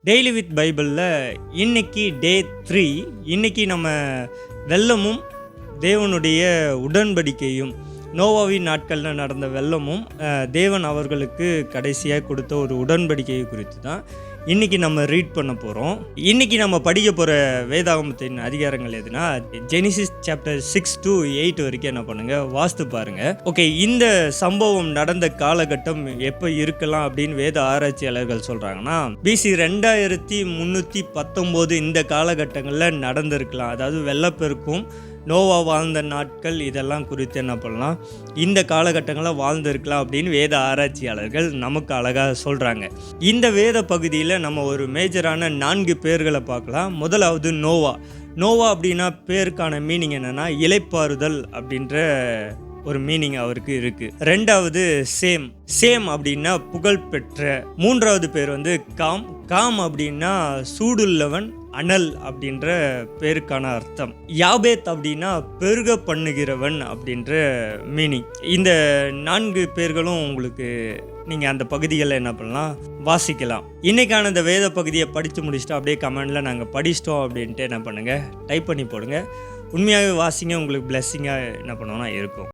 Daily with பைபிளில் இன்னைக்கு டே 3. இன்னைக்கு நம்ம வெள்ளமும் தேவனுடைய உடன்படிக்கையும், நோவாவின் நாட்களில் நடந்த வெள்ளமும் தேவன் அவர்களுக்கு கடைசியாக கொடுத்த ஒரு உடன்படிக்கையை குறித்து தான் இன்றைக்கி நம்ம ரீட் பண்ண போகிறோம். இன்றைக்கி நம்ம படிக்க போகிற வேதாகமத்தின் அதிகாரங்கள் எதுனா ஜெனிசிஸ் சாப்டர் 6 to 8 வரைக்கும் என்ன பண்ணுங்கள், வாஸ்து பாருங்கள். ஓகே, இந்த சம்பவம் நடந்த காலகட்டம் எப்போ இருக்கலாம் அப்படின்னு வேத ஆராய்ச்சியாளர்கள் சொல்கிறாங்கன்னா, பிசி 2319 இந்த காலகட்டங்களில் நடந்திருக்கலாம். அதாவது வெள்ளப்பெருக்கும் நோவா வாழ்ந்த நாட்கள் இதெல்லாம் குறித்து என்ன பண்ணலாம், இந்த காலகட்டங்களில் வாழ்ந்திருக்கலாம் அப்படின்னு வேத ஆராய்ச்சியாளர்கள் நமக்கு அழகாக சொல்கிறாங்க. இந்த வேத பகுதியில் நம்ம ஒரு மேஜரான 4 பேர்களை பார்க்கலாம். முதலாவது நோவா. நோவா அப்படின்னா பேருக்கான மீனிங் என்னென்னா இளைப்பாறுதல் அப்படின்ற ஒரு மீனிங் அவருக்கு இருக்குது. ரெண்டாவது சேம் அப்படின்னா புகழ்பெற்ற. மூன்றாவது பேர் வந்து காம் அப்படின்னா சூடுள்ளவன், அனல் அப்படின்ற பேருக்கான அர்த்தம். யாபேத் அப்படின்னா பெருக பண்ணுகிறவன் அப்படின்ற மீனிங். இந்த 4 பேர்களும் உங்களுக்கு நீங்கள் அந்த பகுதிகளில் என்ன பண்ணலாம், வாசிக்கலாம். இன்றைக்கான இந்த வேத பகுதியை படித்து முடிச்சுட்டு அப்படியே கமெண்டில் நாங்கள் படிச்சிட்டோம் அப்படின்ட்டு என்ன பண்ணுங்கள், டைப் பண்ணி போடுங்க. உண்மையாகவே வாசிங்க, உங்களுக்கு பிளெஸ்ஸிங்காக என்ன பண்ணுவோன்னா இருக்கும்.